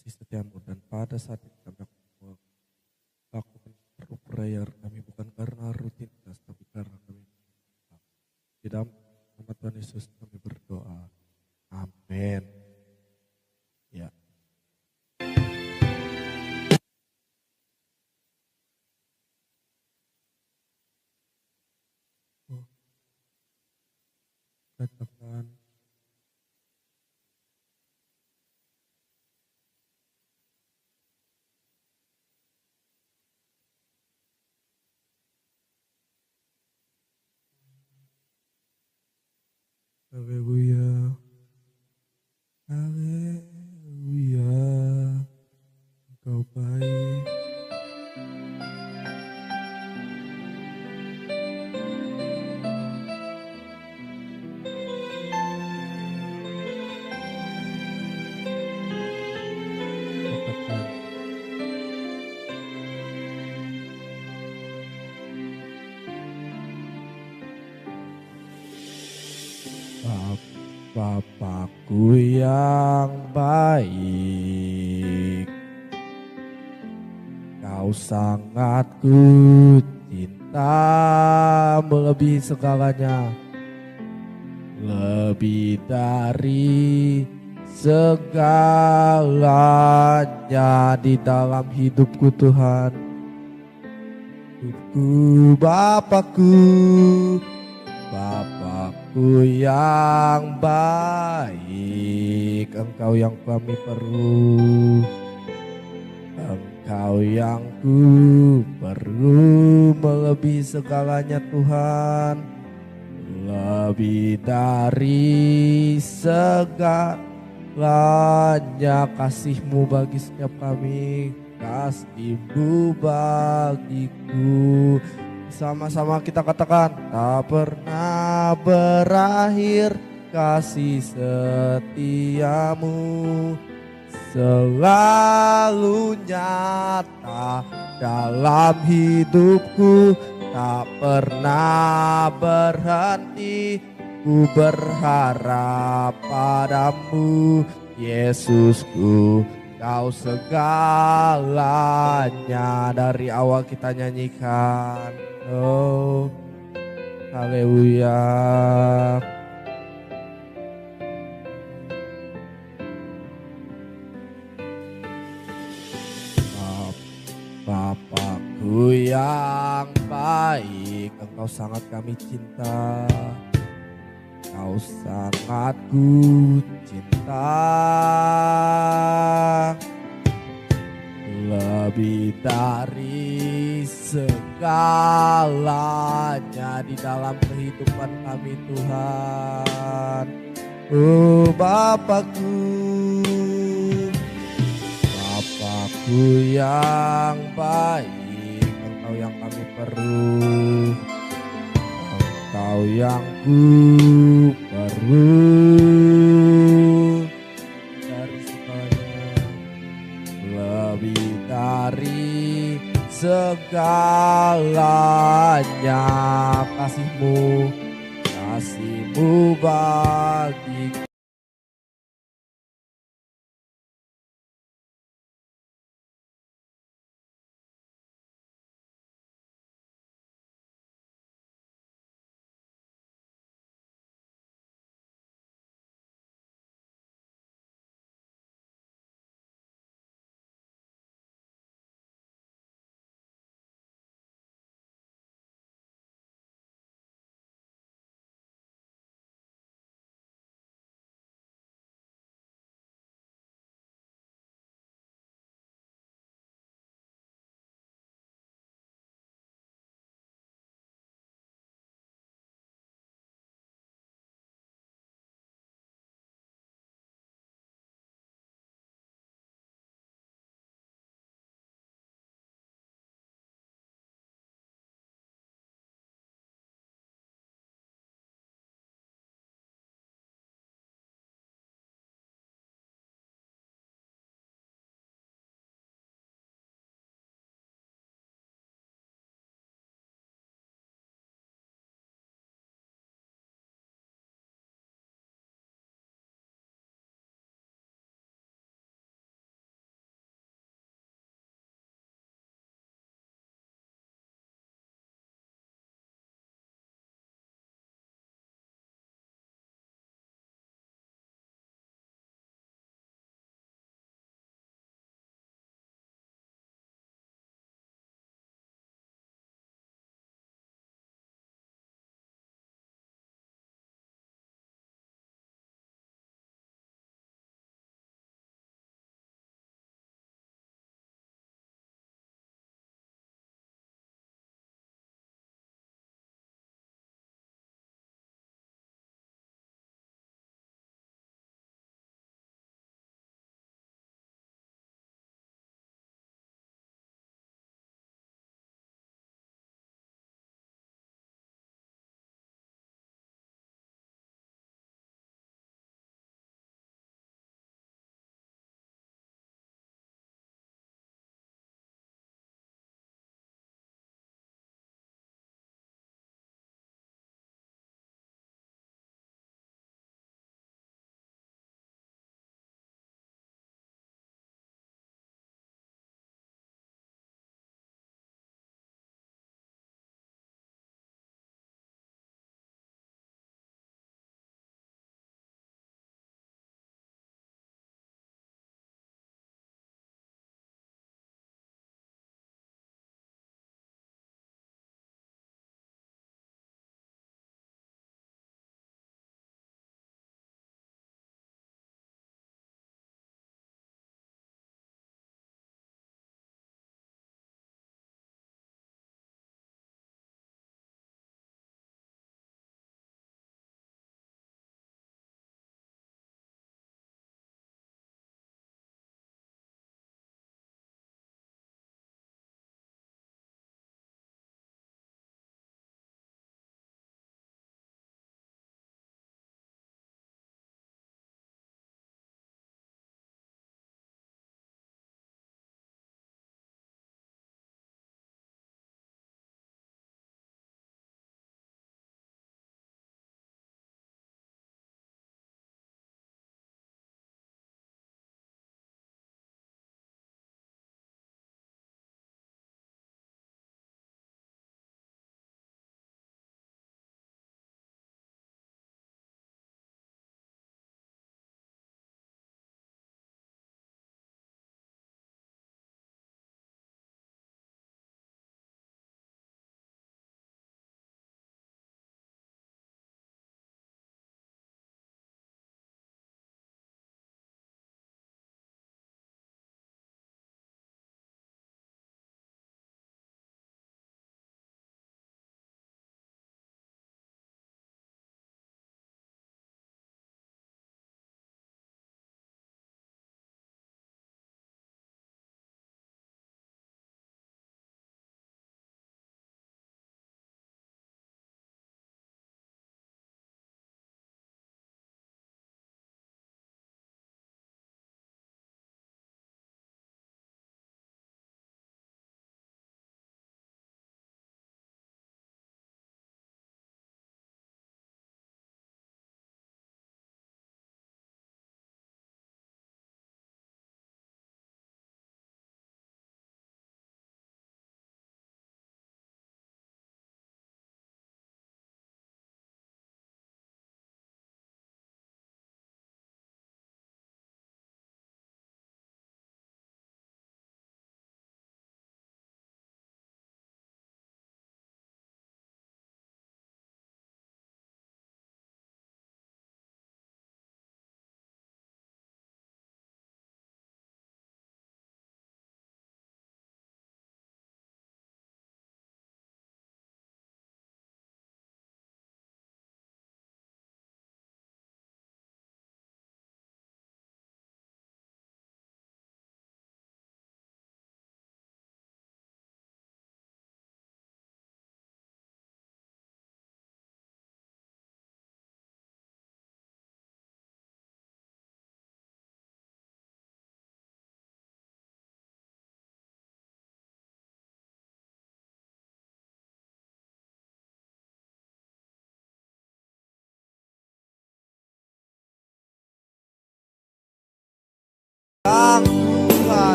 kasih setiamu, dan pada saat ini kami akan melakukan prayer kami bukan karena rutinitas tapi karena kami di dalam nama Tuhan Yesus kami berdoa. Amin. Ya. Oh, katakan haleluya. Haleluya. Engkau baik. Katakan Bapakku yang baik, Kau sangat ku cinta melebihi segalanya, lebih dari segalanya di dalam hidupku Tuhan. Hidupku Bapakku yang baik, Engkau yang kami perlu, Engkau yang ku perlu melebihi segalanya Tuhan, lebih dari segalanya kasih-Mu bagi setiap kami, kasih-Mu bagiku. Sama-sama kita katakan, tak pernah berakhir kasih setiamu, selalu nyata dalam hidupku, tak pernah berhenti. Ku berharap padamu, Yesusku, Kau segalanya. Dari awal kita nyanyikan, oh haleluya. Bapakku yang baik, Engkau sangat kami cinta, Kau sangat ku cinta, lebih dari segalanya di dalam kehidupan kami Tuhan. Oh Bapakku yang baik, Engkau yang kami perlu, Engkau yang ku perlu dari segalanya, lebih dari segalanya kasih-Mu bagi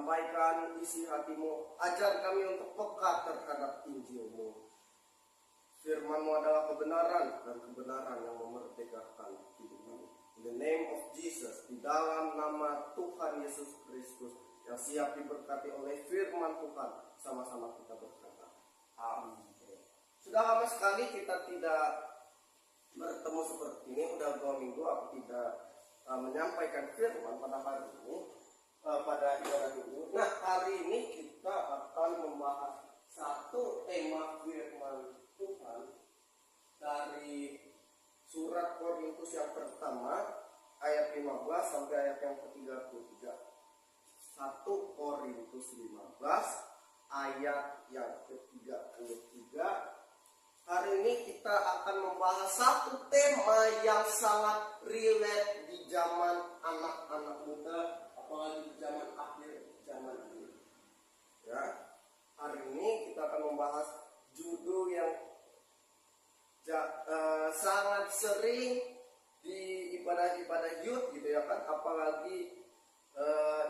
sampaikan isi hatimu, ajar kami untuk peka terhadap Injil-Mu. Firman-Mu adalah kebenaran, dan kebenaran yang memerdekakan hidupmu. In the name of Jesus, di dalam nama Tuhan Yesus Kristus yang siap diberkati oleh firman Tuhan, sama-sama kita berkata, amin. Sudah lama sekali kita tidak bertemu seperti ini. Udah 2 minggu aku tidak menyampaikan firman pada hari ini, pada ibadah ini. Nah, hari ini kita akan membahas satu tema firman Tuhan dari surat Korintus yang pertama ayat 15 sampai ayat yang ke-33. 1 Korintus 15 ayat yang ke-33. Hari ini kita akan membahas satu tema yang sangat relate di zaman anak-anak muda, apalagi di zaman akhir zaman ini. Ya, hari ini kita akan membahas judul yang sangat sering di ibadah-ibadah youth gitu ya kan, apalagi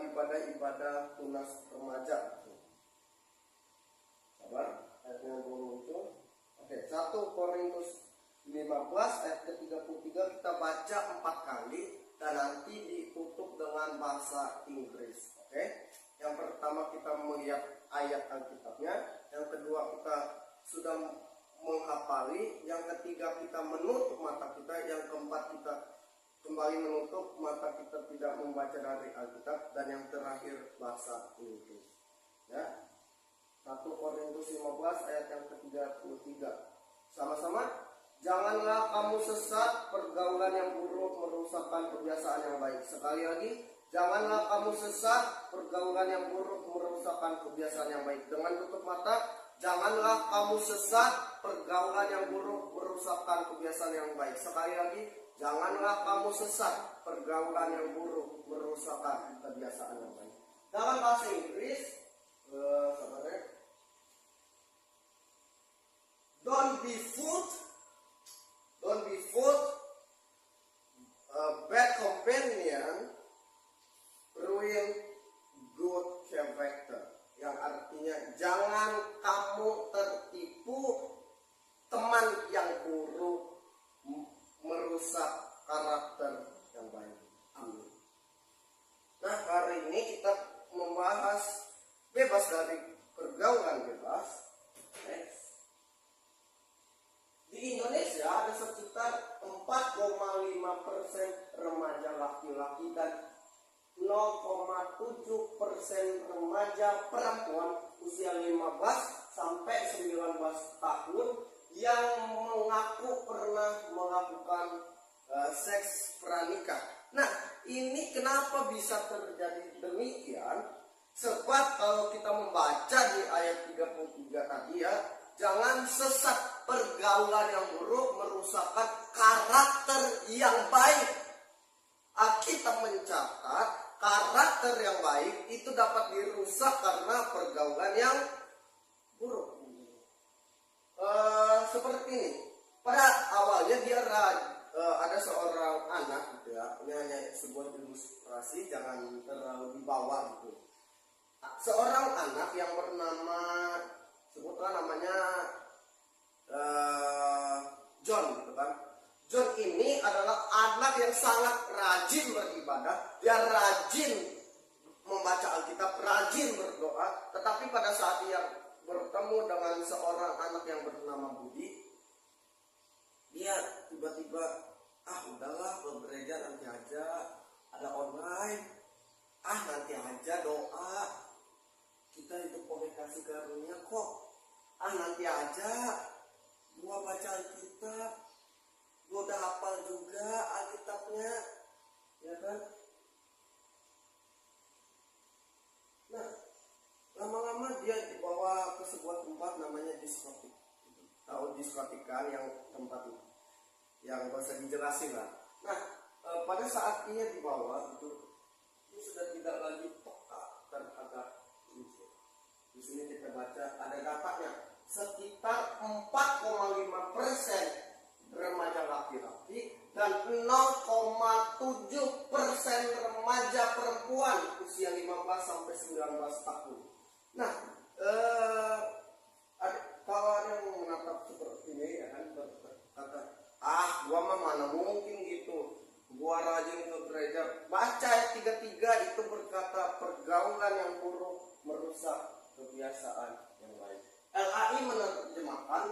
ibadah-ibadah tunas remaja. Sabar, ayatnya belum muncul. Oke, 1 Korintus 15 ayat ke-33 kita baca 4 kali dan nanti ditutup dengan bahasa Inggris. Oke. Yang pertama kita melihat ayat Alkitabnya, yang kedua kita sudah menghafali, yang ketiga kita menutup mata kita, yang keempat kita kembali menutup mata kita tidak membaca dari Alkitab, dan yang terakhir bahasa Inggris. Ya. 1 Korintus 15 ayat yang ke-33. Sama-sama. Janganlah kamu sesat, pergaulan yang buruk merusakkan kebiasaan yang baik. Sekali lagi, janganlah kamu sesat, pergaulan yang buruk merusakkan kebiasaan yang baik. Dengan tutup mata, janganlah kamu sesat, pergaulan yang buruk merusakkan kebiasaan yang baik. Sekali lagi, janganlah kamu sesat, pergaulan yang buruk merusakkan kebiasaan yang baik. Dalam bahasa Inggris, saudara, don't be fooled, bad companion ruin good character. Yang artinya jangan kamu tertipu, teman yang buruk merusak karakter yang baik. Amin. Nah, hari ini kita membahas bebas dari pergaulan bebas. Next. Di Indonesia ada sekitar 4,5% remaja laki-laki dan 0,7% remaja perempuan usia 15 sampai 19 tahun yang mengaku pernah melakukan seks pranikah. Nah, ini kenapa bisa terjadi demikian? Sebab kalau kita membaca di ayat 33 tadi ya, jangan sesat, pergaulan yang buruk merusakkan karakter yang baik. Alkitab mencatat karakter yang baik itu dapat dirusak karena pergaulan yang buruk. Seperti ini. Pada awalnya dia ada seorang anak gitu ya. Ini hanya sebuah ilustrasi, jangan terlalu dibawa gitu. Seorang anak yang bernama, sebutlah namanya John gitu kan. John ini adalah anak yang sangat rajin beribadah. Dia rajin membaca Alkitab, rajin berdoa. Tetapi pada saat dia bertemu dengan seorang anak yang bernama Budi, dia tiba-tiba, udahlah ke gereja nanti aja, ada online, nanti aja doa, kita hidup oleh kasih karunia kok, nanti aja, gua baca Alkitab, gua udah hafal juga Alkitabnya, ya kan? Nah, lama-lama dia dibawa ke sebuah tempat namanya diskotik. Tahu diskotik kan, yang tempat itu yang gak usah dijelasin lah. Nah, pada saat dia dibawa itu, dia sudah tidak lagi peka terhadap Injil. Di sini kita baca ada datanya, sekitar 4,5% remaja laki-laki dan 0,7% remaja perempuan usia 15 sampai 19 tahun. Nah, kalau ada yang menatap seperti ini ya kan berkata, gua mah mana mungkin gitu, gua rajin ke gereja. Baca ayat 33 itu berkata pergaulan yang buruk merusak kebiasaan yang baik. LAI menerjemahkan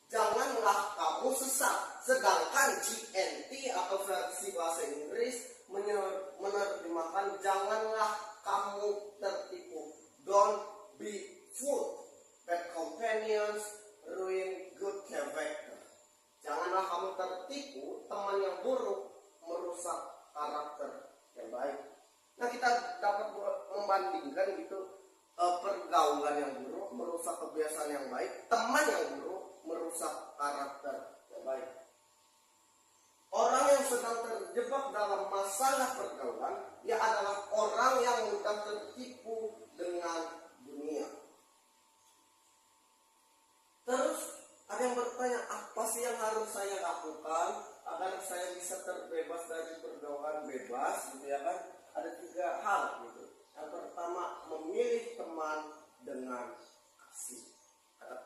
janganlah kamu sesat, sedangkan GNT atau versi bahasa Inggris menerjemahkan janganlah kamu tertipu. Don't be fooled. Bad companions ruin good character. Janganlah kamu tertipu, teman yang buruk merusak karakter yang baik. Nah, kita dapat membandingkan gitu, pergaulan yang buruk merusak kebiasaan yang baik, teman yang buruk merusak karakter yang baik. Orang yang sedang terjebak dalam masalah pergaulan, ia adalah orang yang mudah tertipu dengan dunia. Terus ada yang bertanya, apa sih yang harus saya lakukan agar saya bisa terbebas dari pergaulan bebas, gitu ya kan? Ada 3 hal gitu. Yang pertama, memilih teman dengan kasih.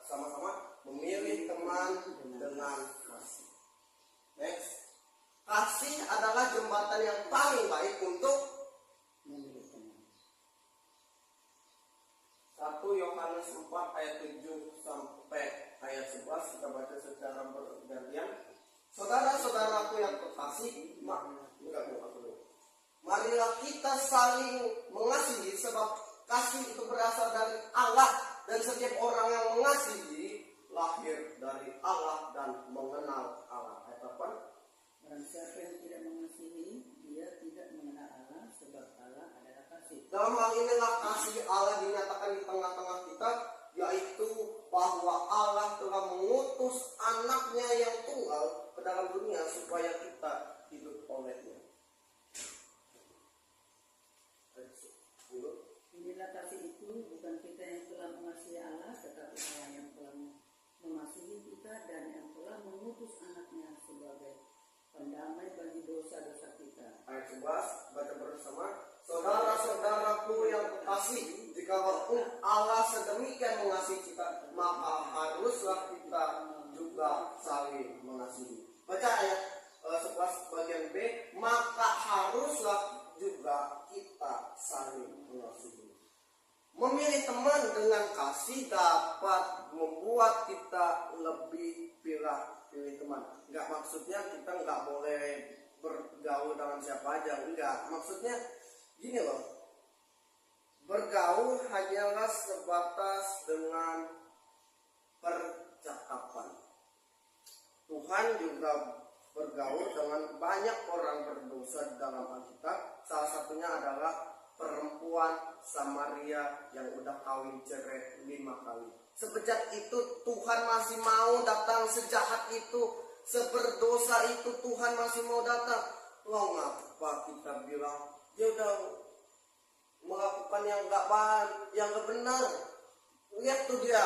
Sama-sama, memilih teman dengan kasih. Next, kasih adalah jembatan yang paling baik untuk memilih teman. 1 Yohanes 4 ayat 7 sampai ayat 11 kita baca secara bergantian. Saudara-saudaraku yang terkasih, marilah kita saling mengasihi, sebab kasih itu berasal dari Allah, dan setiap orang yang mengasihi lahir dari Allah dan mengenal Allah. Ayat 8. Barang siapa yang tidak mengasihi, dia tidak mengenal Allah, sebab Allah adalah kasih. Dalam hal inilah kasih Allah dinyatakan di tengah-tengah kita, yaitu bahwa Allah telah mengutus anaknya yang tunggal ke dalam dunia supaya kita hidup olehnya. Inilah kasih itu, bukan kita yang telah mengasihi Allah, tetapi Allah yang telah mengasihi kita dan yang telah mengutus anaknya sebagai pendamai bagi dosa-dosa kita. Ayat 11, baca bersama. Saudara-saudaraku yang terkasih, jika Allah sedemikian mengasihi kita, maka haruslah kita juga saling mengasihi. Baca ayat 11 bagian B, maka haruslah juga kita saling mengasihi. Memilih teman dengan kasih dapat membuat kita lebih pilih teman. Enggak, maksudnya kita enggak boleh bergaul dengan siapa aja, enggak. Maksudnya gini loh, bergaul hanyalah sebatas dengan percakapan. Tuhan juga bergaul dengan banyak orang berdosa dalam Alkitab. Salah satunya adalah perempuan Samaria yang udah kawin cerai 5 kali. Sebejat itu Tuhan masih mau datang, sejahat itu, seberdosa itu Tuhan masih mau datang. Loh, ngapa kita bilang dia udah melakukan yang gak benar. Lihat tuh dia,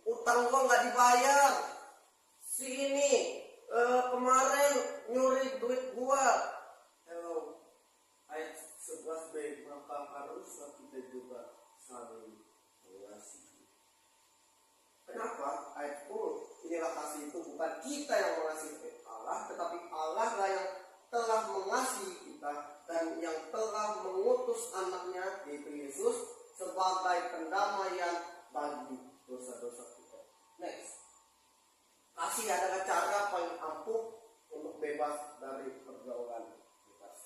utang gua gak dibayar. Si ini kemarin nyuri duit gua. Hello, ayat 11b, maka haruslah kita juga saling mengasihi. Kenapa? Ayat 10, inilah kasih itu bukan kita yang mengasihi Allah, tetapi Allah lah yang telah mengasihi kita dan yang telah mengutus anaknya yaitu Yesus sebagai pendamaian bagi dosa-dosa kita. Next, kasih adalah cara paling ampuh untuk bebas dari pergaulan bebas.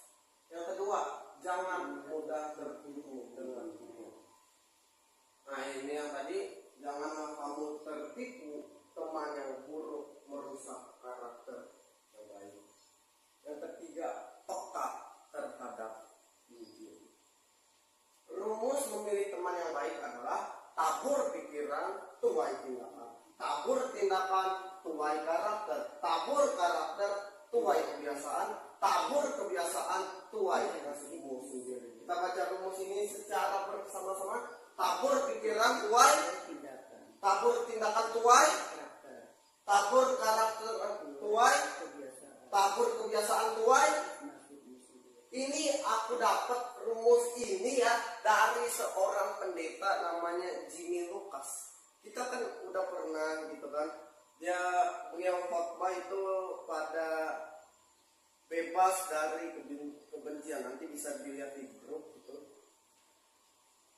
Yang kedua, jangan mudah tertipu dengan dunia. Nah, ini yang tadi, janganlah kamu tertipu, teman yang buruk merusak karakter yang baik. Yang ketiga, peka terhadap Injil. Rumus memilih teman yang baik adalah tabur pikiran, tuai tindakan. Tabur tindakan, tuai karakter. Tabur karakter, tuai kebiasaan. Tabur kebiasaan, tuai kasihmu sendiri. Kita baca rumus ini secara bersama-sama. Tabur pikiran, tuai Tindakan, tabur tindakan, tuai karakter, tabur karakter, tuai kebiasaan, tabur kebiasaan tuai. Ini aku dapat rumus ini ya dari seorang pendeta namanya Jimmy Lucas. Kita kan udah pernah gitu kan, dia beliau khotbah itu pada bebas dari kebencian. Nanti bisa dilihat di grup gitu.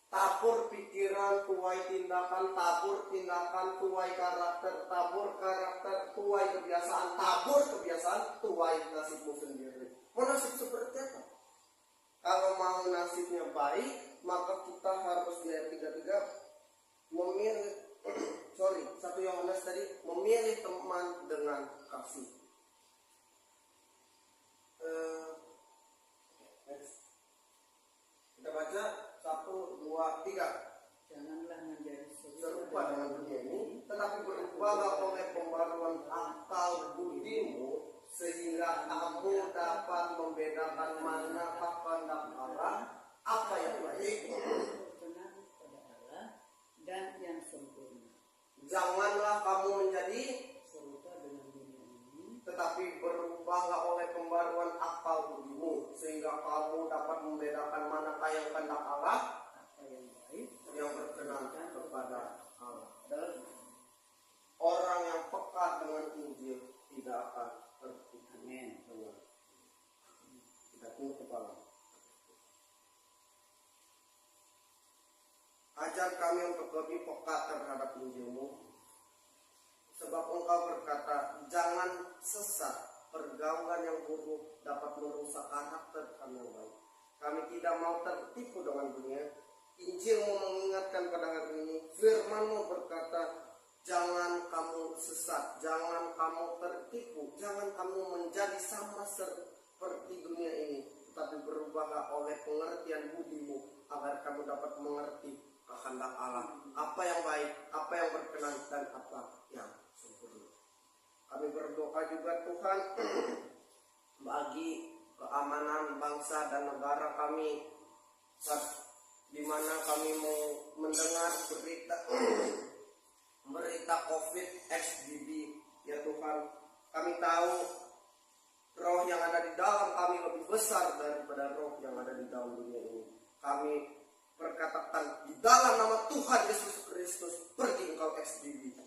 Tabur pikiran, tuai tindakan, tabur tindakan, tuai karakter, tabur karakter, tuai kebiasaan, tabur kebiasaan, tuai nasibmu sendiri. Mau nasib seperti apa? Kalau mau nasibnya baik, maka kita harus lihat 33 memilih 1 Yohanes tadi, memilih teman dengan kasih. Kita baca 1, 2, 3. Janganlah menjadi Serupa dengan dunia ini, tetapi berubahlah oleh pembaruan akal budimu, sehingga kamu dapat membedakan manakah kehendak Allah, apa yang baik, benar pada Allah dan yang sempurna. Janganlah kamu menjadi Serupa dengan dunia ini, tetapi berubahlah oleh pembaruan akal budimu, sehingga kamu dapat membedakan manakah yang kehendak Allah, apa yang baik, yang berkenan kepada Allah. dan Orang yang peka dengan Injil tidak akan tertipu. amin. Kita tunduk kepala. Ajar kami untuk lebih peka terhadap Injilmu, sebab Engkau berkata, jangan sesat. Pergaulan yang buruk dapat merusak karakter kami yang baik. Kami tidak mau tertipu dengan dunia. Injilmu mengingatkan pada hari ini, firmanmu berkata, jangan kamu sesat, jangan kamu tertipu, jangan kamu menjadi sama seperti dunia ini, tetapi berubahlah oleh pengertian budimu, agar kamu dapat mengerti kehendak Allah, apa yang baik, apa yang berkenan, dan apa yang sempurna. Kami berdoa juga Tuhan bagi keamanan bangsa dan negara kami, di mana kami mau mendengar berita COVID XBB. Ya Tuhan, kami tahu roh yang ada di dalam kami lebih besar daripada roh yang ada di dalam dunia ini. Kami berkatakan di dalam nama Tuhan Yesus Kristus, pergi engkau XBB.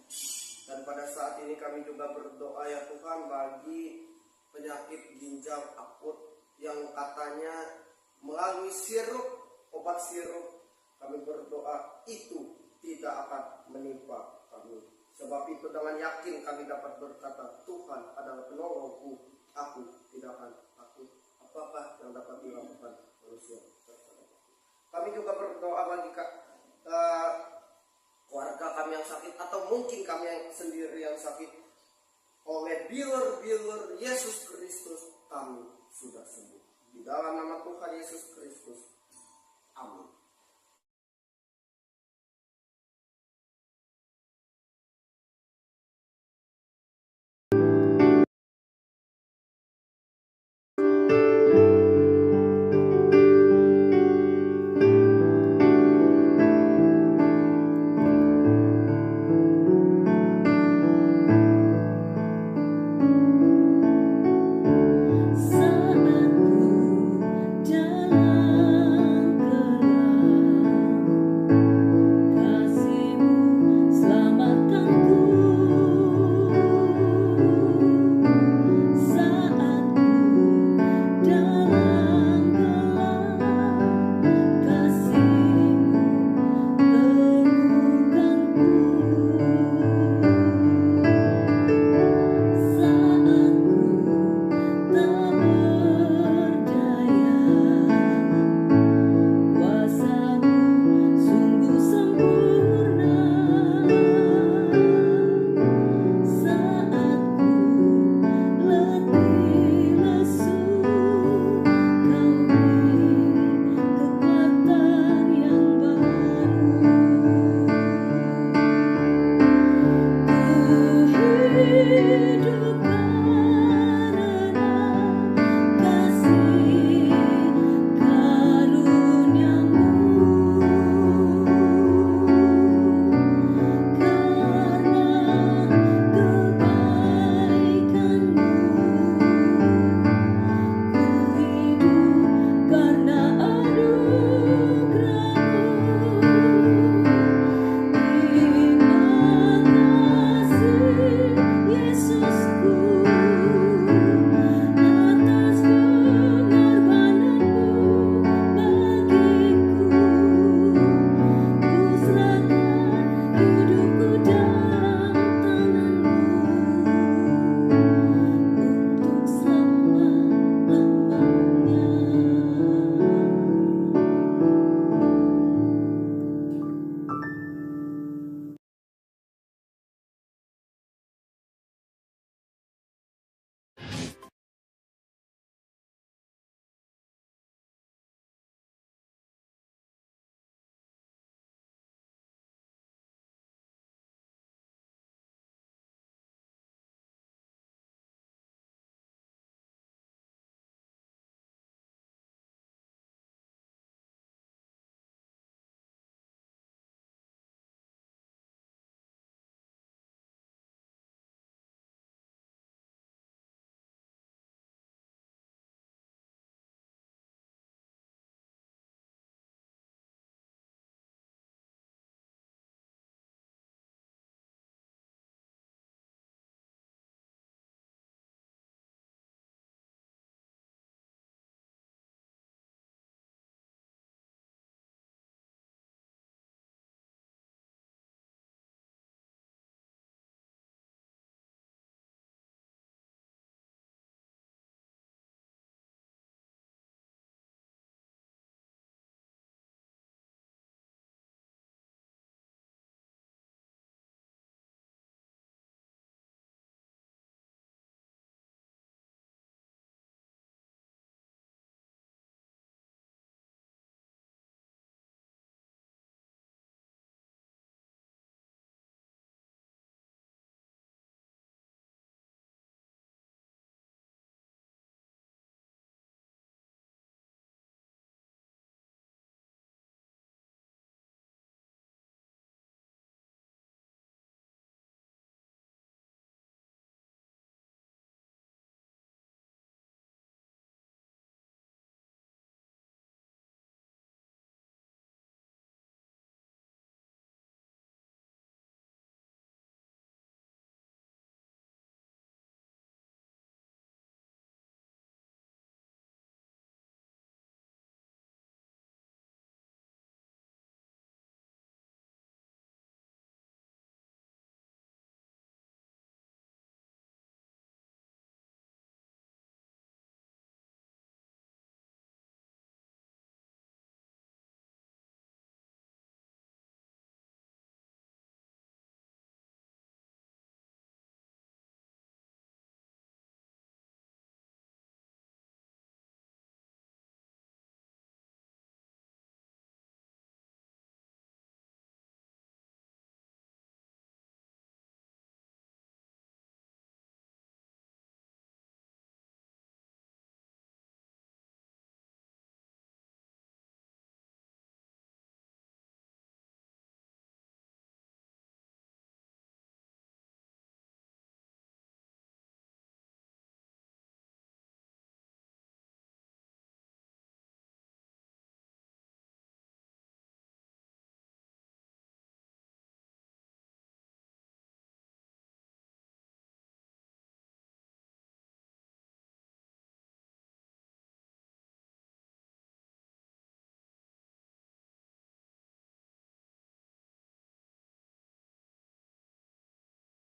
Dan pada saat ini kami juga berdoa ya Tuhan bagi penyakit ginjal akut yang katanya melalui obat sirup, kami berdoa itu tidak akan menimpa kami. Sebab itu dengan yakin kami dapat berkata, Tuhan adalah penolongku, aku tidak akan takut. Apakah yang dapat dilakukan manusia? Kami juga berdoa bagi keluarga kami yang sakit, atau mungkin kami yang sendiri yang sakit. Oleh bilur-bilur Yesus Kristus kami sudah sembuh. Di dalam nama Tuhan Yesus Kristus. Amin.